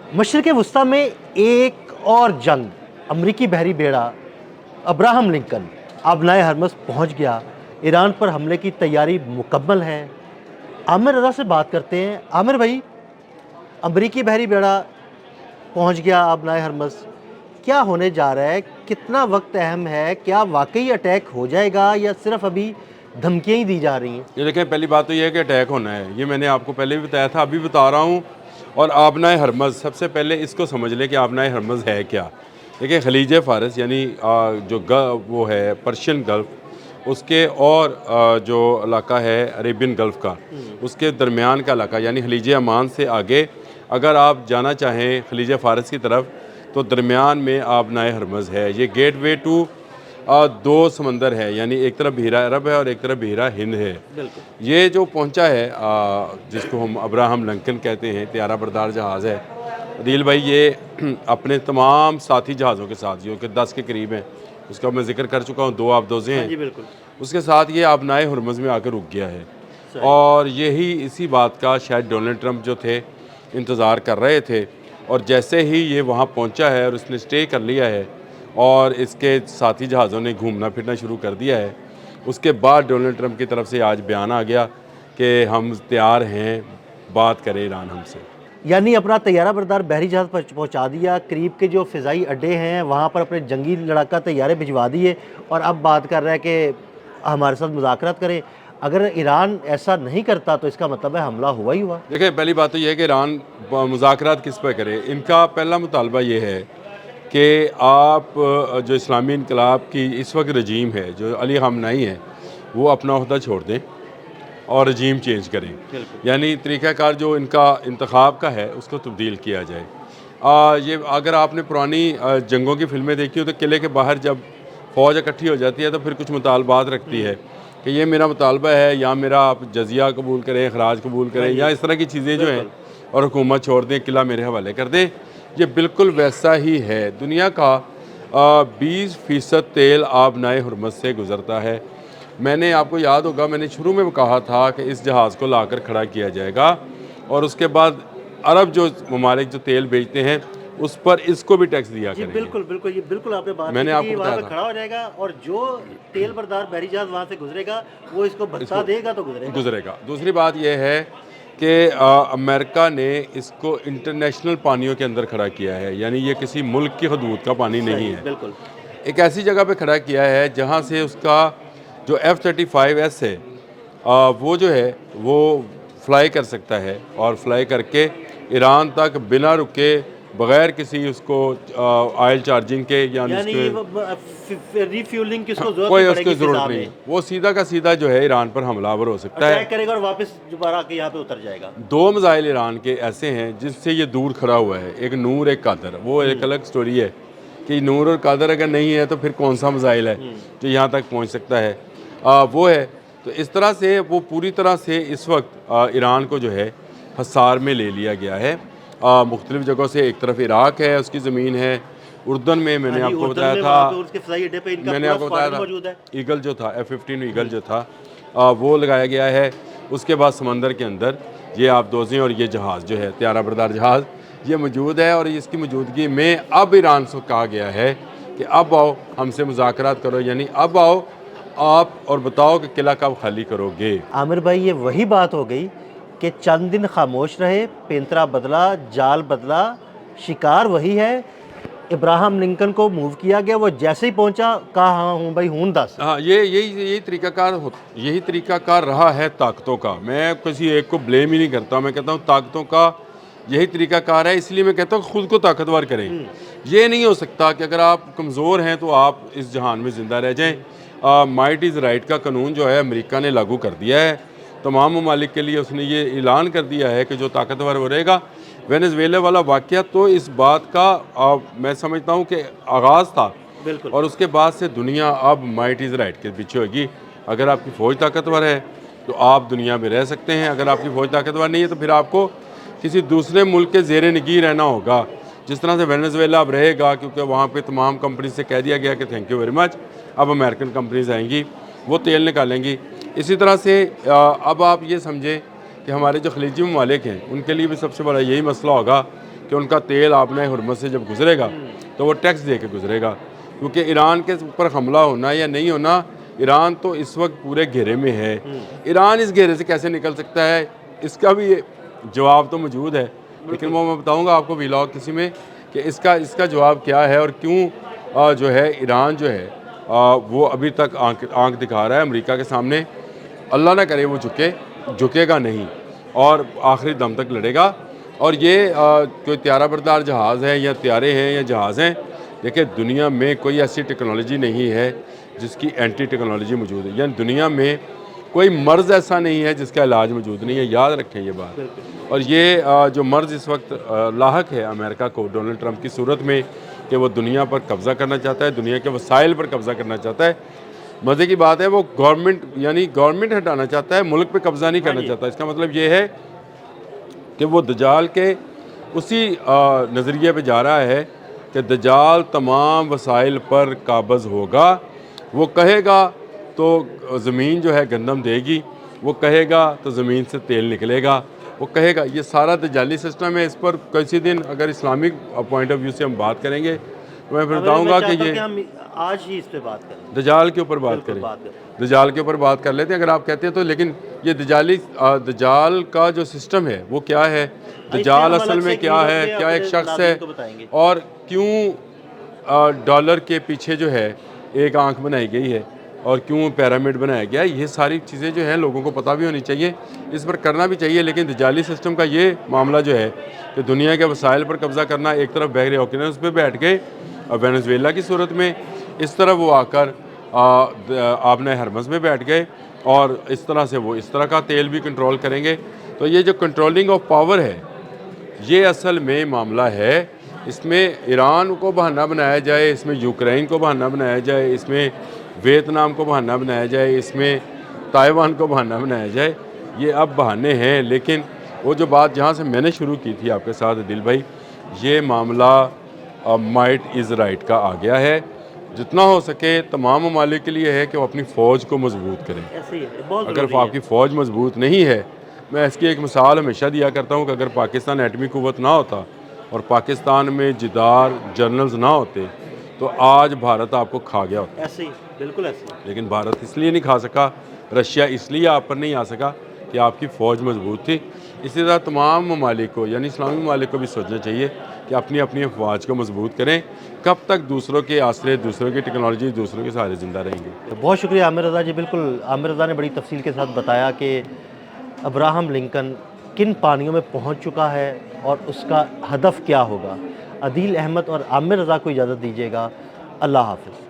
मशरिक़ वस्ती में एक और जंग, अमरीकी बहरी बेड़ा अब्राहम लिंकन आबनाए हरमज़ पहुंच गया। ईरान पर हमले की तैयारी मुकम्मल है। आमिर रज़ा से बात करते हैं। आमिर भाई, अमरीकी बहरी बेड़ा पहुंच गया आबनाए हरमज़, क्या होने जा रहा है? कितना वक्त अहम है? क्या वाकई अटैक हो जाएगा या सिर्फ अभी धमकियां ही दी जा रही हैं? ये देखें, पहली बात तो ये है कि अटैक होना है, ये मैंने आपको पहले भी बताया था, अभी बता रहा हूँ। और आबनाए हरमज़, सबसे पहले इसको समझ लें कि आबनाए हरमज़ है क्या। देखिए, खलीज फ़ारस यानी वो है पर्शियन गल्फ़, उसके और जो इलाका है अरेबियन गल्फ़ का, उसके दरमियान का इलाका यानी खलीज अमान से आगे अगर आप जाना चाहें खलीज फ़ारस की तरफ, तो दरमियान में आबनाए हरमज़ है। ये गेट वे टू दो समंदर है, यानी एक तरफ बहीरा अरब है और एक तरफ बहीरा हिंद है। बिल्कुल। ये जो पहुंचा है जिसको हम अब्राहम लिंकन कहते हैं, त्यारा बरदार जहाज़ है अदील भाई, ये अपने तमाम साथी जहाज़ों के साथ, जो कि 10 के करीब हैं, उसका मैं जिक्र कर चुका हूँ, 2 आबदोज़ें हाँ हैं, जी, बिल्कुल। उसके साथ ये आबनाए हरमज़ में आकर रुक गया है। सही। और यही इसी बात का शायद डोनाल्ड ट्रंप जो थे इंतज़ार कर रहे थे, और जैसे ही ये वहाँ पहुँचा है और उसने स्टे कर लिया है और इसके साथी जहाज़ों ने घूमना फिरना शुरू कर दिया है, उसके बाद डोनाल्ड ट्रंप की तरफ से आज बयान आ गया कि हम तैयार हैं, बात करें ईरान हमसे। यानी अपना तैयारा बरदार बहरी जहाज़ पहुंचा दिया, करीब के जो फ़िज़ाई अड्डे हैं वहाँ पर अपने जंगी लड़ाका तैयारे भिजवा दिए, और अब बात कर रहा है कि हमारे साथ मुज़ाकरात करें। अगर ईरान ऐसा नहीं करता तो इसका मतलब है हमला हुआ ही हुआ। देखिए, पहली बात तो ये है कि ईरान मुज़ाकरात किस पर करे। इनका पहला मुतालबा ये है कि आप जो इस्लामी इनकलाब की इस वक्त रजीम है, जो अली ख़ामनेई है, वो अपना ओहदा छोड़ दें और रजीम चेंज करें। यानी तरीक़ाकार जो इनका इंतखाब का है उसको तब्दील किया जाए। ये अगर आपने पुरानी जंगों की फ़िल्में देखी हो तो किले के बाहर जब फ़ौज इकट्ठी हो जाती है तो फिर कुछ मुतालबात रखती है कि ये मेरा मुतालबा है, या मेरा आप जजिया कबूल करें, अखराज कबूल करें, या इस तरह की चीज़ें जो हैं, और हुकूमत छोड़ दें, किला मेरे हवाले कर दें। ये बिल्कुल वैसा ही है। दुनिया का 20% तेल आबनाए हरमज़ से गुज़रता है। मैंने, आपको याद होगा, मैंने शुरू में कहा था कि इस जहाज़ को लाकर खड़ा किया जाएगा और उसके बाद अरब जो ममालिक जो तेल बेचते हैं उस पर इसको भी टैक्स दिया जी करेंगे। बिल्कुल बिल्कुल, ये बिल्कुल आपने बात मैंने की कि आपको ये वहाँ बताया पे था। खड़ा हो जाएगा और जो तेल बरदार बहरी जहाज़ वहाँ से गुजरेगा वो इसको भत्ता देगा तो गुजरेगा। दूसरी बात यह है कि अमेरिका ने इसको इंटरनेशनल पानियों के अंदर खड़ा किया है, यानी ये किसी मुल्क की हदूद का पानी नहीं है। बिल्कुल। एक ऐसी जगह पे खड़ा किया है जहाँ से उसका जो F-35S है, वो जो है वो फ्लाई कर सकता है, और फ्लाई करके ईरान तक बिना रुके, बग़ैर किसी उसको ऑयल चार्जिंग के, यानी रिफ्यूलिंग की उसको जरूरत कोई नहीं उसकी पड़ेगी ज़रूरत फिज़ा नहीं, में। वो सीधा का सीधा जो है ईरान पर हमलावर हो सकता है। अटैक करेगा और वापस दोबारा आके यहाँ पे उतर जाएगा। 2 मिसाइल ईरान के ऐसे हैं जिससे ये दूर खड़ा हुआ है, एक नूर एक कादर। वो एक अलग स्टोरी है कि नूर और कादर अगर नहीं है तो फिर कौन सा मिसाइल है जो यहाँ तक पहुँच सकता है। वो है। तो इस तरह से वो पूरी तरह से इस वक्त ईरान को जो है हसार में ले लिया गया है। मुख्तलिफ़ जगहों से, एक तरफ इराक है, उसकी ज़मीन है, उर्दन में मैंने आपको बताया था, मैंने आपको बताया था ईगल जो था, F-15 ईगल जो था, वो लगाया गया है। उसके बाद समंदर के अंदर ये आबदोज़ें और ये जहाज़ जो है त्यारा बरदार जहाज़ ये मौजूद है, और इसकी मौजूदगी में अब ईरान से कहा गया है कि अब आओ हमसे मुज़ाकरात करो, यानी अब आओ आप और बताओ कि किला कब खाली करोगे। आमिर भाई, ये वही बात हो गई कि चंद दिन खामोश रहे, पेंतरा बदला, जाल बदला, शिकार वही है। इब्राहम लिंकन को मूव किया गया, वो जैसे ही पहुंचा कहा हाँ हूँ भाई हूँ दस। हाँ, यही तरीक़ाकार रहा है ताकतों का। मैं किसी एक को ब्लेम ही नहीं करता, मैं कहता हूँ ताकतों का यही तरीक़ाकार है। इसलिए मैं कहता हूँ ख़ुद को ताकतवर करें। ये नहीं हो सकता कि अगर आप कमज़ोर हैं तो आप इस जहान में ज़िंदा रह जाएँ। माइट इज़ राइट का कानून जो है अमेरिका ने लागू कर दिया है तमाम ममालिक के लिए। उसने ये ऐलान कर दिया है कि जो ताकतवर वो रहेगा। वेनेज़ुएला वाला वाक़या तो इस बात का मैं समझता हूँ कि आगाज़ था, बिल्कुल। और उसके बाद से दुनिया अब माइट इज़ राइट के पीछे होगी। अगर आपकी फ़ौज ताकतवर है तो आप दुनिया में रह सकते हैं, अगर आपकी फ़ौज ताकतवर नहीं है तो फिर आपको किसी दूसरे मुल्क के ज़ेर निगी रहना होगा। जिस तरह से वेनेज़ुएला अब रहेगा, क्योंकि वहाँ पे तमाम कंपनी से कह दिया गया कि थैंक यू वेरी मच, अब अमेरिकन कंपनीज आएंगी, वो तेल निकालेंगी। इसी तरह से अब आप ये समझें कि हमारे जो खलीजी ममालिक हैं उनके लिए भी सबसे बड़ा यही मसला होगा کہ ان کا تیل آبنۂ حرمت سے جب گزرے گا تو وہ ٹیکس دے کے گزرے گا، کیونکہ ایران کے اوپر حملہ ہونا یا نہیں ہونا، ایران تو اس وقت پورے گھیرے میں ہے۔ ایران اس گھیرے سے کیسے نکل سکتا ہے، اس کا بھی جواب تو موجود ہے، لیکن وہ میں بتاؤں گا آپ کو ویلاگ کسی میں کہ اس کا جواب کیا ہے اور کیوں جو ہے ایران جو ہے وہ ابھی تک آنکھ دکھا رہا ہے امریکہ کے سامنے۔ اللہ نہ کرے وہ جھکے گا نہیں اور آخری دم تک لڑے گا۔ اور یہ کوئی طیارہ بردار جہاز ہے یا طیارے ہیں یا جہاز ہیں، دیکھیں دنیا میں کوئی ایسی ٹیکنالوجی نہیں ہے جس کی اینٹی ٹیکنالوجی موجود ہے، یعنی دنیا میں کوئی مرض ایسا نہیں ہے جس کا علاج موجود نہیں ہے، یاد رکھیں یہ بات۔ اور یہ جو مرض اس وقت لاحق ہے امریکہ کو ڈونلڈ ٹرمپ کی صورت میں کہ وہ دنیا پر قبضہ کرنا چاہتا ہے، دنیا کے وسائل پر قبضہ کرنا چاہتا ہے۔ مزے کی بات ہے وہ گورنمنٹ ہٹانا چاہتا ہے، ملک پہ قبضہ نہیں کرنا چاہتا۔ اس کا مطلب یہ ہے کہ وہ دجال کے اسی نظریے پہ جا رہا ہے کہ دجال تمام وسائل پر قابض ہوگا، وہ کہے گا تو زمین جو ہے گندم دے گی، وہ کہے گا تو زمین سے تیل نکلے گا، وہ کہے گا۔ یہ سارا دجالی سسٹم ہے، اس پر کسی دن اگر اسلامک پوائنٹ آف ویو سے ہم بات کریں گے تو میں پھر بتاؤں گا کہ یہ ہم آج ہی اس پہ بات کریں، دجال کے اوپر بات کریں، دجال کے اوپر بات کر لیتے ہیں اگر آپ کہتے ہیں تو۔ لیکن یہ دجال کا جو سسٹم ہے وہ کیا ہے، دجال اصل میں کیا ہے، کیا ایک شخص ہے، اور کیوں ڈالر کے پیچھے جو ہے ایک آنکھ بنائی گئی ہے اور کیوں پیرامڈ بنایا گیا ہے، یہ ساری چیزیں جو ہیں لوگوں کو پتہ بھی ہونی چاہیے، اس پر کرنا بھی چاہیے۔ لیکن دجالی سسٹم کا یہ معاملہ جو ہے کہ دنیا کے وسائل پر قبضہ کرنا، ایک طرف بحر اوقیانوس پہ بیٹھ گئے وینزویلا کی صورت میں، اس طرح وہ آ کر آبنۂ حرمز میں بیٹھ گئے اور اس طرح سے وہ اس طرح کا تیل بھی کنٹرول کریں گے۔ تو یہ جو کنٹرولنگ آف پاور ہے یہ اصل میں معاملہ ہے، اس میں ایران کو بہانہ بنایا جائے، اس میں یوکرین کو بہانہ بنایا جائے، اس میں ویتنام کو بہانہ بنایا جائے، اس میں تائیوان کو بہانہ بنایا جائے، یہ اب بہانے ہیں۔ لیکن وہ جو بات جہاں سے میں نے شروع کی تھی آپ کے ساتھ عدیل بھائی، یہ معاملہ مائٹ از رائٹ کا آ گیا ہے۔ جتنا ہو سکے تمام ممالک کے لیے ہے کہ وہ اپنی فوج کو مضبوط کریں۔ اگر آپ کی فوج مضبوط نہیں ہے، میں اس کی ایک مثال ہمیشہ دیا کرتا ہوں کہ اگر پاکستان ایٹمی قوت نہ ہوتا اور پاکستان میں جدار جنرلز نہ ہوتے تو آج بھارت آپ کو کھا گیا ہوتا۔ ایسے ہی، بالکل ایسے ہی۔ لیکن بھارت اس لیے نہیں کھا سکا، رشیا اس لیے آپ پر نہیں آ سکا کہ آپ کی فوج مضبوط تھی۔ اسی طرح تمام ممالک کو یعنی اسلامی ممالک کو بھی سوچنا چاہیے کہ اپنی اپنی افواج کو مضبوط کریں، کب تک دوسروں کے آسرے، دوسروں کی ٹیکنالوجی، دوسروں کے سہارے زندہ رہیں گے۔ بہت شکریہ عامر رضا جی، بالکل عامر رضا نے بڑی تفصیل کے ساتھ بتایا کہ ابراہم لنکن کن پانیوں میں پہنچ چکا ہے اور اس کا ہدف کیا ہوگا۔ عدیل احمد اور عامر رضا کو اجازت دیجیے گا، اللہ حافظ۔